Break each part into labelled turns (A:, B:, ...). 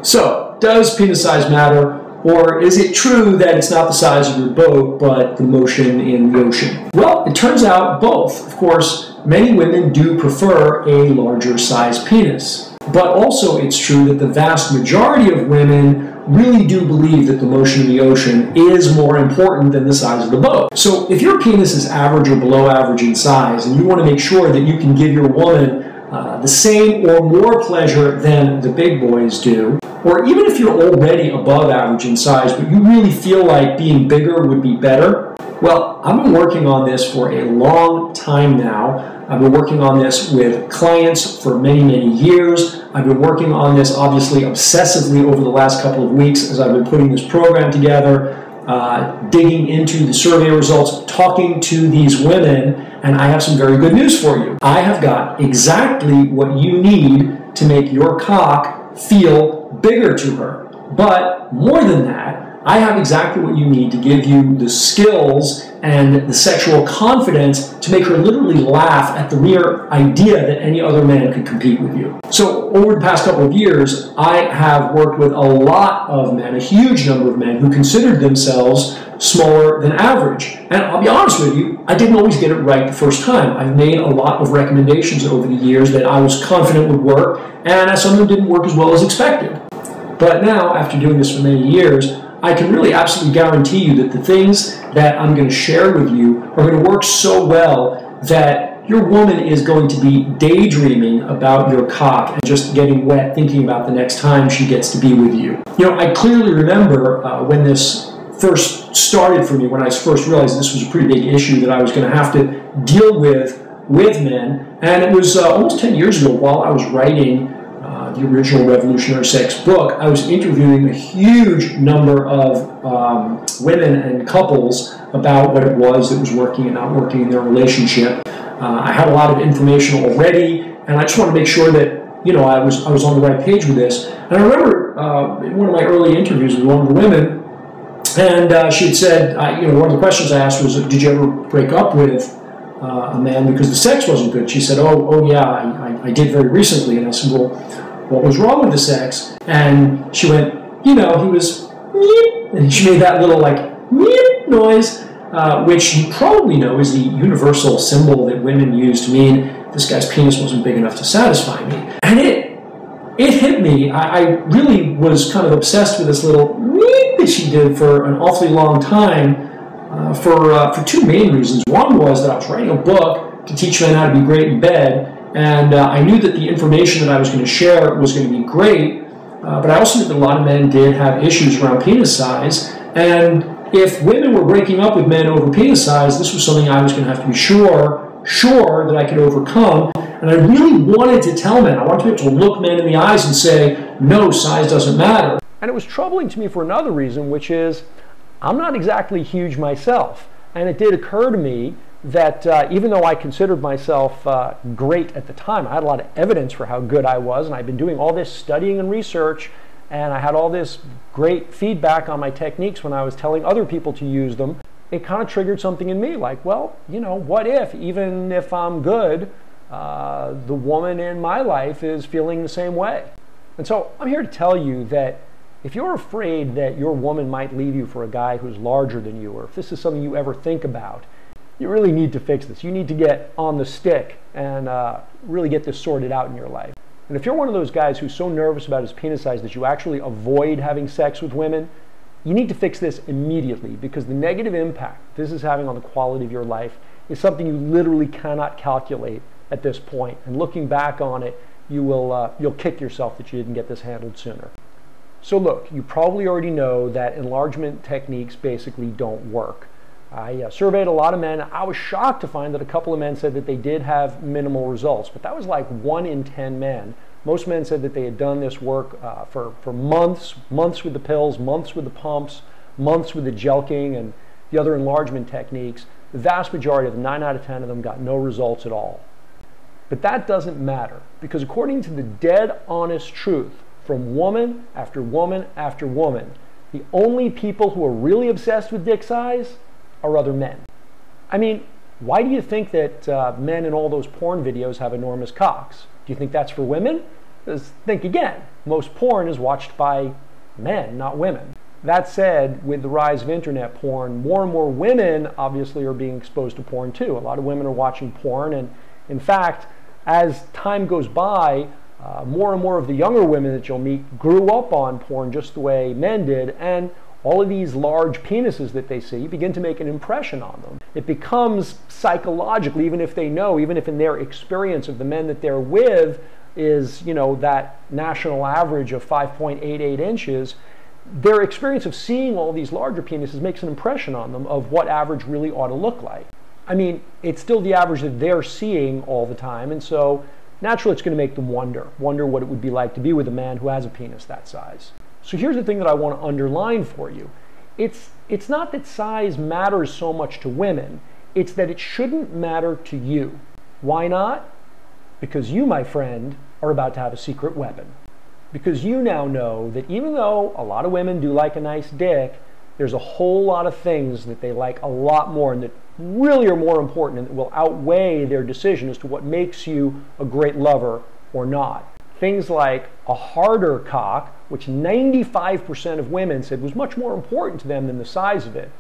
A: So, does penis size matter, or is it true that it's not the size of your boat, but the motion in the ocean? Well, it turns out both. Of course, many women do prefer a larger size penis. But also it's true that the vast majority of women really do believe that the motion in the ocean is more important than the size of the boat. So if your penis is average or below average in size, and you want to make sure that you can give your woman the same or more pleasure than the big boys do, or even if you're already above average in size, but you really feel like being bigger would be better, well, I've been working on this for a long time now. I've been working on this with clients for many, many years. I've been working on this, obviously, obsessively over the last couple of weeks as I've been putting this program together, digging into the survey results, talking to these women, and I have some very good news for you. I have got exactly what you need to make your cock feel bigger to her. But more than that, I have exactly what you need to give you the skills and the sexual confidence to make her literally laugh at the mere idea that any other man could compete with you. So over the past couple of years, I have worked with a lot of men, a huge number of men who considered themselves smaller than average. And I'll be honest with you, I didn't always get it right the first time. I've made a lot of recommendations over the years that I was confident would work, and some of them didn't work as well as expected. But now, after doing this for many years, I can really absolutely guarantee you that the things that I'm going to share with you are going to work so well that your woman is going to be daydreaming about your cock and just getting wet thinking about the next time she gets to be with you. You know, I clearly remember when this first started for me, when I first realized this was a pretty big issue that I was going to have to deal with men, and it was almost 10 years ago while I was writing the original Revolutionary Sex book. I was interviewing a huge number of women and couples about what it was that was working and not working in their relationship. I had a lot of information already, and I just wanted to make sure that, you know, I was on the right page with this. And I remember in one of my early interviews with one of the women, and she had said, you know, one of the questions I asked was, did you ever break up with a man because the sex wasn't good? She said, oh yeah, I did very recently. And I said, well, what was wrong with the sex? And she went, you know, he was meep, and she made that little like meep noise, which you probably know is the universal symbol that women use to mean this guy's penis wasn't big enough to satisfy me. And it hit me. I really was kind of obsessed with this little meep that she did for an awfully long time for two main reasons. One was that I was writing a book to teach men how to be great in bed, and I knew that the information that I was going to share was going to be great, but I also knew that a lot of men did have issues around penis size, and if women were breaking up with men over penis size, this was something I was going to have to be sure that I could overcome. And I really wanted to tell men, I wanted to be able to look men in the eyes and say, no, size doesn't matter.
B: And it was troubling to me for another reason, which is I'm not exactly huge myself. And it did occur to me that even though I considered myself great at the time, I had a lot of evidence for how good I was, and I'd been doing all this studying and research, and I had all this great feedback on my techniques when I was telling other people to use them. It kind of triggered something in me, like, well, you know, what if, even if I'm good, the woman in my life is feeling the same way? And so I'm here to tell you that if you're afraid that your woman might leave you for a guy who's larger than you, or if this is something you ever think about, you really need to fix this. You need to get on the stick and really get this sorted out in your life. And if you're one of those guys who's so nervous about his penis size that you actually avoid having sex with women, you need to fix this immediately, because the negative impact this is having on the quality of your life is something you literally cannot calculate at this point. And looking back on it, you'll kick yourself that you didn't get this handled sooner. So look, you probably already know that enlargement techniques basically don't work. I surveyed a lot of men. I was shocked to find that a couple of men said that they did have minimal results, but that was like 1 in 10 men. Most men said that they had done this work for months with the pills, months with the pumps, months with the jelqing and the other enlargement techniques. The vast majority of them, 9 out of 10 of them, got no results at all. But that doesn't matter, because according to the dead honest truth from woman after woman after woman, the only people who are really obsessed with dick size are other men. I mean, why do you think that men in all those porn videos have enormous cocks? Do you think that's for women? Think again, most porn is watched by men, not women. That said, with the rise of internet porn, more and more women obviously are being exposed to porn too. A lot of women are watching porn, and in fact, as time goes by, more and more of the younger women that you'll meet grew up on porn just the way men did, and all of these large penises that they see begin to make an impression on them. It becomes psychological, even if they know, even if in their experience of the men that they're with is, you know, that national average of 5.88 inches, their experience of seeing all these larger penises makes an impression on them of what average really ought to look like. I mean, it's still the average that they're seeing all the time, and so naturally it's going to make them wonder what it would be like to be with a man who has a penis that size. So here's the thing that I want to underline for you. It's not that size matters so much to women, it's that it shouldn't matter to you. Why not? Because you, my friend, are about to have a secret weapon. Because you now know that even though a lot of women do like a nice dick, there's a whole lot of things that they like a lot more and that really are more important and that will outweigh their decision as to what makes you a great lover or not. Things like a harder cock, which 95% of women said was much more important to them than the size of it,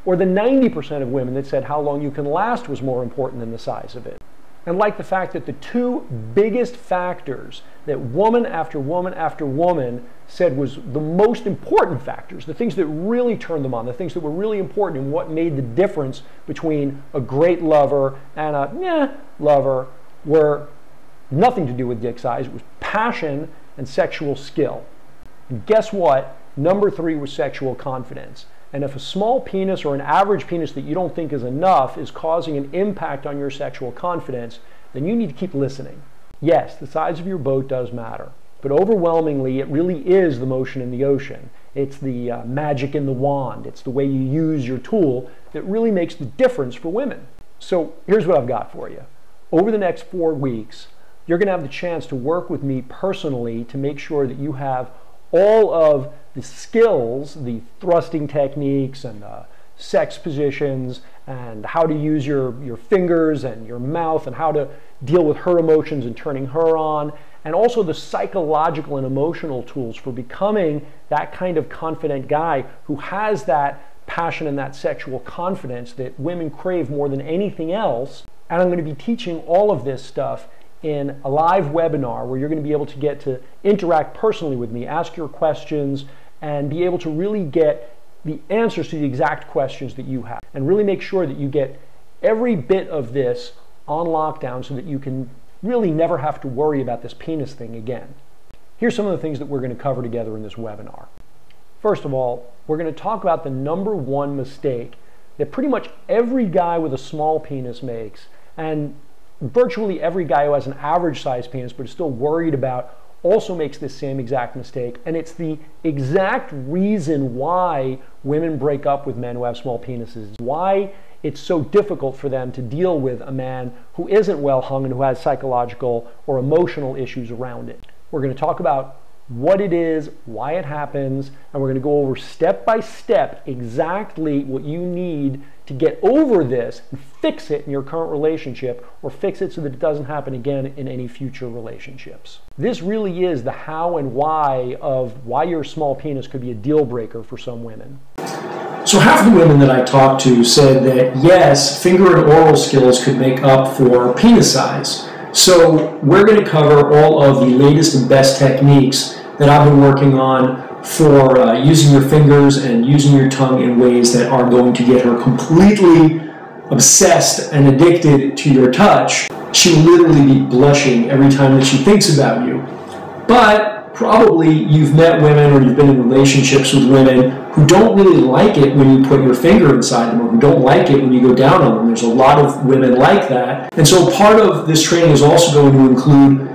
B: or the 90% of women that said how long you can last was more important than the size of it. And like the fact that the two biggest factors that woman after woman after woman said was the most important factors, the things that really turned them on, the things that were really important and what made the difference between a great lover and a lover, were nothing to do with dick size. It was passion and sexual skill. And guess what? Number 3 was sexual confidence. And if a small penis or an average penis that you don't think is enough is causing an impact on your sexual confidence, then you need to keep listening. Yes, the size of your boat does matter, but overwhelmingly it really is the motion in the ocean. It's the magic in the wand. It's the way you use your tool that really makes the difference for women. So here's what I've got for you. Over the next 4 weeks, you're going to have the chance to work with me personally to make sure that you have all of the skills, the thrusting techniques and sex positions and how to use your fingers and your mouth and how to deal with her emotions and turning her on, and also the psychological and emotional tools for becoming that kind of confident guy who has that passion and that sexual confidence that women crave more than anything else. And I'm going to be teaching all of this stuff in a live webinar where you're going to be able to get to interact personally with me, ask your questions, and be able to really get the answers to the exact questions that you have, and really make sure that you get every bit of this on lockdown so that you can really never have to worry about this penis thing again. Here's some of the things that we're going to cover together in this webinar. First of all, we're going to talk about the number 1 mistake that pretty much every guy with a small penis makes, and virtually every guy who has an average size penis but is still worried about also makes this same exact mistake, and it's the exact reason why women break up with men who have small penises, why it's so difficult for them to deal with a man who isn't well hung and who has psychological or emotional issues around it. We're going to talk about what it is, why it happens, and we're going to go over step by step exactly what you need to get over this and fix it in your current relationship, or fix it so that it doesn't happen again in any future relationships. This really is the how and why of why your small penis could be a deal breaker for some women.
A: So half the women that I talked to said that yes, finger and oral skills could make up for penis size. So we're going to cover all of the latest and best techniques that I've been working on for using your fingers and using your tongue in ways that are going to get her completely obsessed and addicted to your touch. She will literally be blushing every time that she thinks about you. But probably you've met women or you've been in relationships with women who don't really like it when you put your finger inside them, or who don't like it when you go down on them. There's a lot of women like that. And so part of this training is also going to include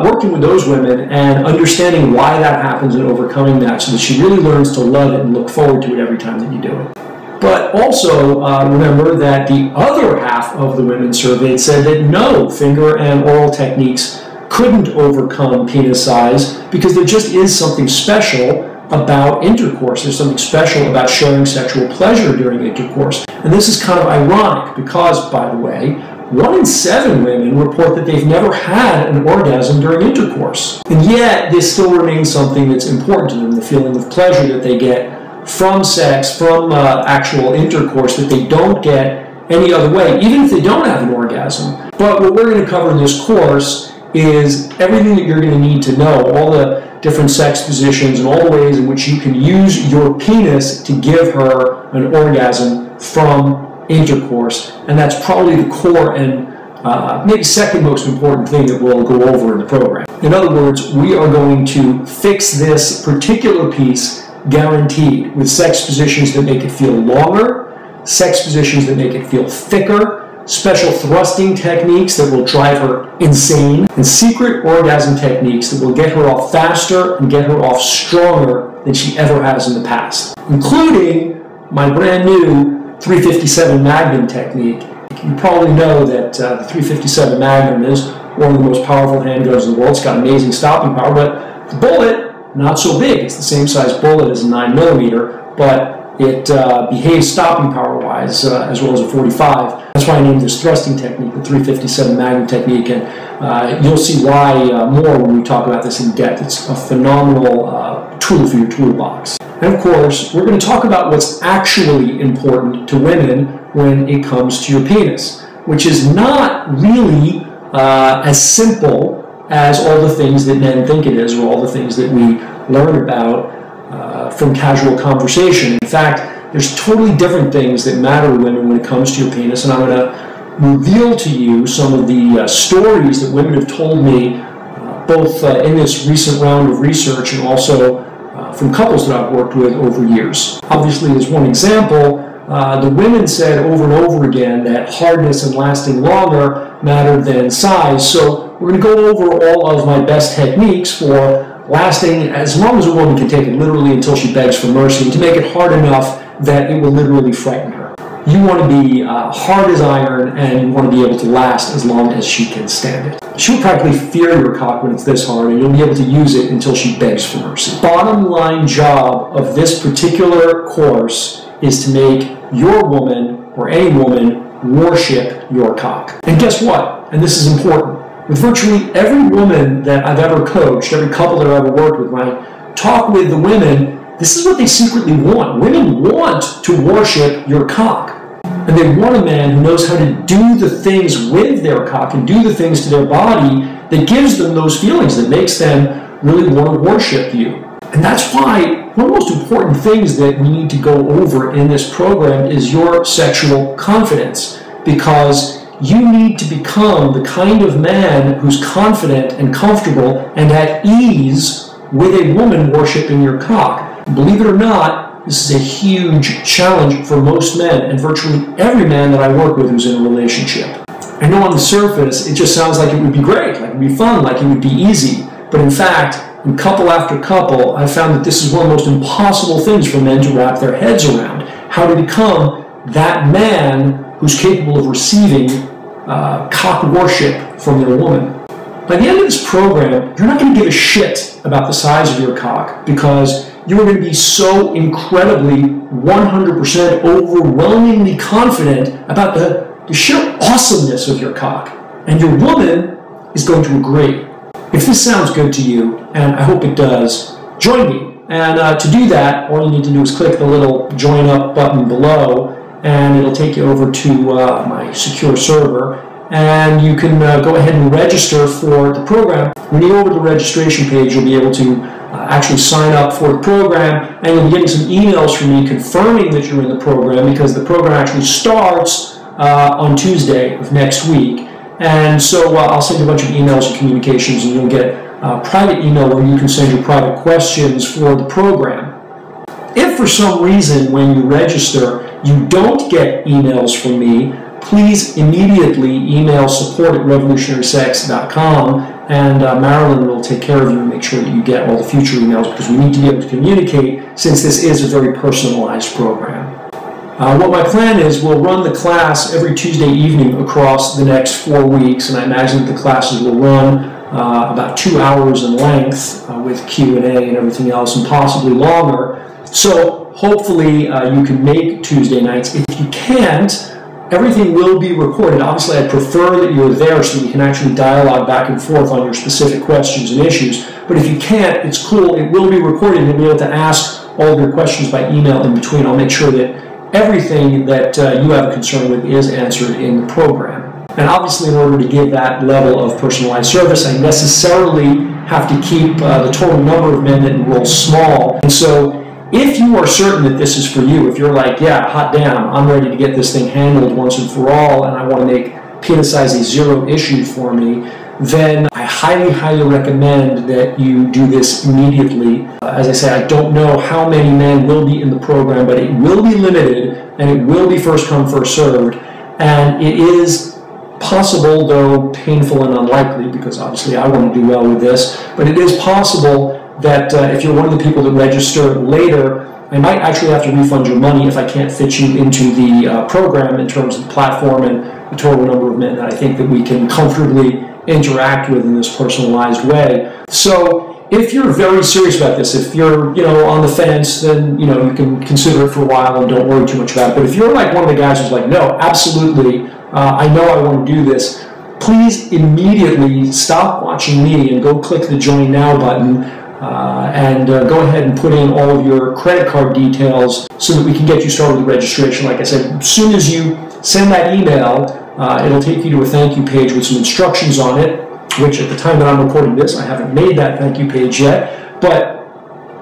A: working with those women and understanding why that happens and overcoming that so that she really learns to love it and look forward to it every time that you do it. But also remember that the other half of the women surveyed said that no, finger and oral techniques couldn't overcome penis size because there just is something special about intercourse. There's something special about sharing sexual pleasure during intercourse. And this is kind of ironic because, by the way, 1 in 7 women report that they've never had an orgasm during intercourse. And yet, this still remains something that's important to them, the feeling of pleasure that they get from sex, from actual intercourse, that they don't get any other way, even if they don't have an orgasm. But what we're going to cover in this course is everything that you're going to need to know, all the different sex positions and all the ways in which you can use your penis to give her an orgasm from intercourse. And that's probably the core and maybe second most important thing that we'll go over in the program. In other words, we are going to fix this particular piece guaranteed with sex positions that make it feel longer, sex positions that make it feel thicker, special thrusting techniques that will drive her insane, and secret orgasm techniques that will get her off faster and get her off stronger than she ever has in the past, including my brand new 357 Magnum technique. You probably know that the 357 Magnum is one of the most powerful handguns in the world. It's got amazing stopping power, but the bullet, not so big. It's the same size bullet as a 9mm, but it behaves stopping power-wise as well as a .45. That's why I named this thrusting technique the 357 Magnum technique, and you'll see why more when we talk about this in depth. It's a phenomenal tool for your toolbox. And of course, we're going to talk about what's actually important to women when it comes to your penis, which is not really as simple as all the things that men think it is, or all the things that we learn about from casual conversation. In fact, there's totally different things that matter to women when it comes to your penis, and I'm going to reveal to you some of the stories that women have told me, both in this recent round of research and also from couples that I've worked with over years. Obviously, as one example, the women said over and over again that hardness and lasting longer mattered than size, so we're going to go over all of my best techniques for lasting as long as a woman can take it, literally until she begs for mercy, and to make it hard enough that it will literally frighten her. You want to be hard as iron, and you want to be able to last as long as she can stand it. She'll practically fear your cock when it's this hard, and you'll be able to use it until she begs for mercy. Bottom line job of this particular course is to make your woman, or any woman, worship your cock. And guess what? And this is important. With virtually every woman that I've ever coached, every couple that I've ever worked with, when I talk with the women, this is what they secretly want. Women want to worship your cock. And they want a man who knows how to do the things with their cock and do the things to their body that gives them those feelings, that makes them really want to worship you. And that's why one of the most important things that we need to go over in this program is your sexual confidence, because you need to become the kind of man who's confident and comfortable and at ease with a woman worshiping your cock. Believe it or not, this is a huge challenge for most men, and virtually every man that I work with who's in a relationship. I know on the surface it just sounds like it would be great, like it would be fun, like it would be easy, but in fact, in couple after couple, I've found that this is one of the most impossible things for men to wrap their heads around, how to become that man who's capable of receiving cock worship from their woman. By the end of this program, you're not going to give a shit about the size of your cock, because you are going to be so incredibly, 100% overwhelmingly confident about the sheer awesomeness of your cock. And your woman is going to agree. If this sounds good to you, and I hope it does, join me. And to do that, all you need to do is click the little join up button below, and it'll take you over to my secure server, and you can go ahead and register for the program. When you go over to the registration page, you'll be able to actually sign up for the program, and you'll be getting some emails from me confirming that you're in the program, because the program actually starts on Tuesday of next week. And so I'll send you a bunch of emails and communications, and you'll get a private email where you can send your private questions for the program. If for some reason when you register you don't get emails from me, please immediately email support@revolutionarysex.com, and Marilyn will take care of you and make sure that you get all the future emails, because we need to be able to communicate, since this is a very personalized program. What my plan is, we'll run the class every Tuesday evening across the next 4 weeks, and I imagine that the classes will run about 2 hours in length with Q&A and everything else, and possibly longer. So hopefully you can make Tuesday nights. If you can't, everything will be recorded. Obviously, I prefer that you're there so that we can actually dialogue back and forth on your specific questions and issues. But if you can't, it's cool. It will be recorded, and you'll be able to ask all of your questions by email in between. I'll make sure that everything that you have a concern with is answered in the program. And obviously, in order to give that level of personalized service, I necessarily have to keep the total number of men that enroll small. And so if you are certain that this is for you, if you're like, yeah, hot damn, I'm ready to get this thing handled once and for all, and I want to make penis size a zero issue for me, then I highly, highly recommend that you do this immediately. As I say, I don't know how many men will be in the program, but it will be limited, and it will be first come, first served. And it is possible, though painful and unlikely, because obviously I want to do well with this, but it is possible that if you're one of the people that register later, I might actually have to refund your money if I can't fit you into the program in terms of the platform and the total number of men that I think that we can comfortably interact with in this personalized way. So if you're very serious about this, if you're on the fence, then you can consider it for a while and don't worry too much about it. But if you're like one of the guys who's like, no, absolutely, I know I want to do this, please immediately stop watching me and go click the Join Now button and go ahead and put in all of your credit card details so that we can get you started with registration. Like I said, as soon as you send that email, it'll take you to a thank you page with some instructions on it, which at the time that I'm recording this, I haven't made that thank you page yet, but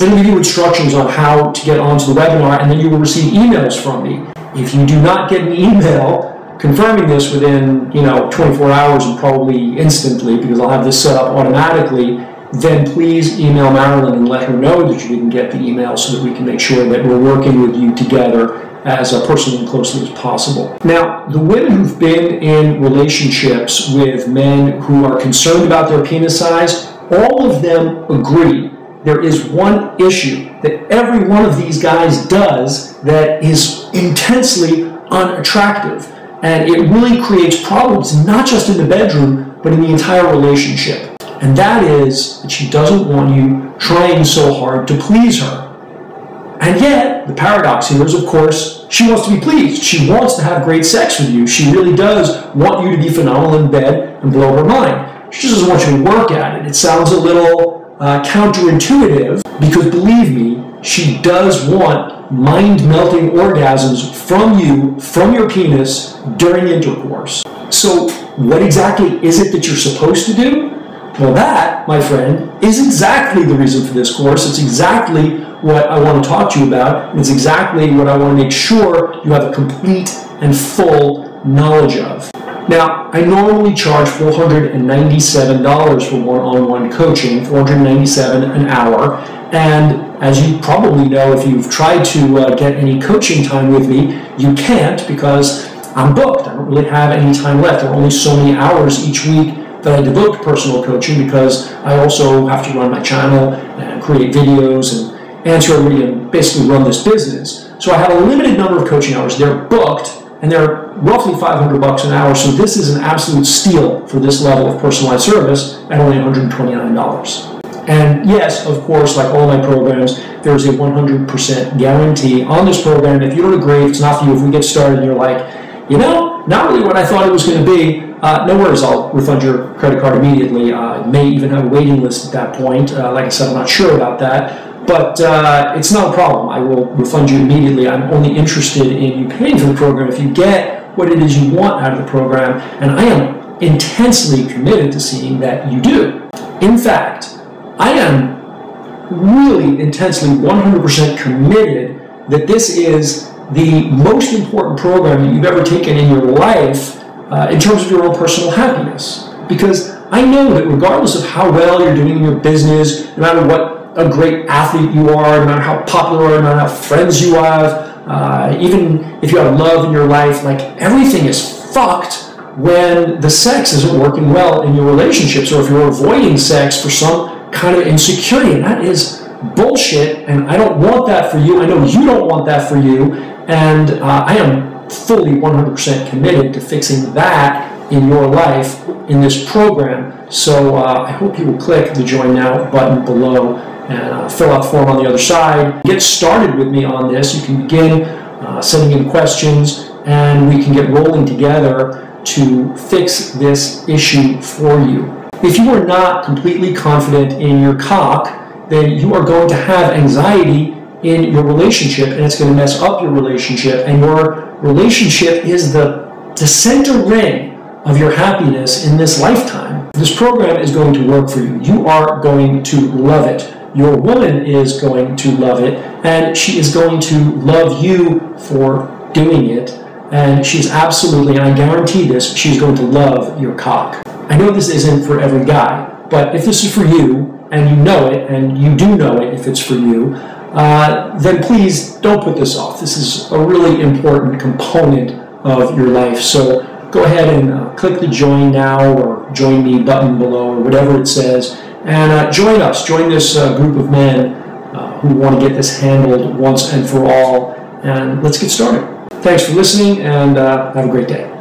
A: it'll give you instructions on how to get onto the webinar, and then you will receive emails from me. If you do not get an email confirming this within 24 hours and probably instantly, because I'll have this set up automatically, then please email Marilyn and let her know that you didn't get the email so that we can make sure that we're working with you together as personally and closely as possible. Now, the women who've been in relationships with men who are concerned about their penis size, all of them agree there is one issue that every one of these guys does that is intensely unattractive. And it really creates problems, not just in the bedroom, but in the entire relationship. And that is that she doesn't want you trying so hard to please her. And yet, the paradox here is, of course, she wants to be pleased. She wants to have great sex with you. She really does want you to be phenomenal in bed and blow her mind. She just doesn't want you to work at it. It sounds a little counterintuitive, because believe me, she does want mind-melting orgasms from you, from your penis, during intercourse. So what exactly is it that you're supposed to do? Well, that, my friend, is exactly the reason for this course. It's exactly what I want to talk to you about, and it's exactly what I want to make sure you have a complete and full knowledge of. Now, I normally charge $497 for one-on-one coaching, $497 an hour, and as you probably know, if you've tried to get any coaching time with me, you can't because I'm booked. I don't really have any time left. There are only so many hours each week that I devote to personal coaching because I also have to run my channel and create videos and answer everybody and basically run this business. So I have a limited number of coaching hours. They're booked, and they're roughly $500 an hour, so this is an absolute steal for this level of personalized service at only $129. And yes, of course, like all my programs, there's a 100% guarantee on this program. If you don't agree, if it's not for you, if we get started and you're like, not really what I thought it was going to be, no worries, I'll refund your credit card immediately. May even have a waiting list at that point. Like I said, I'm not sure about that, but it's not a problem. I will refund you immediately. I'm only interested in you paying for the program if you get what it is you want out of the program, and I am intensely committed to seeing that you do. In fact, I am really intensely 100% committed that this is the most important program that you've ever taken in your life in terms of your own personal happiness. Because I know that regardless of how well you're doing in your business, no matter what a great athlete you are, no matter how popular you are, no matter how friends you have, even if you have love in your life, like everything is fucked when the sex isn't working well in your relationships, or if you're avoiding sex for some kind of insecurity. And that is bullshit, and I don't want that for you. I know you don't want that for you, and I am fully 100% committed to fixing that in your life in this program. So I hope you will click the Join Now button below and fill out the form on the other side. Get started with me on this. You can begin sending in questions and we can get rolling together to fix this issue for you. If you are not completely confident in your cock, then you are going to have anxiety in your relationship, and it's going to mess up your relationship, and your relationship is the center ring of your happiness in this lifetime. This program is going to work for you. You are going to love it. Your woman is going to love it, and she is going to love you for doing it, and she's absolutely, and I guarantee this, she's going to love your cock. I know this isn't for every guy, but if this is for you, and you know it, and you do know it if it's for you, then please don't put this off. This is a really important component of your life. So go ahead and click the join now or join me button below or whatever it says, and join us. Join this group of men who want to get this handled once and for all, and let's get started. Thanks for listening, and have a great day.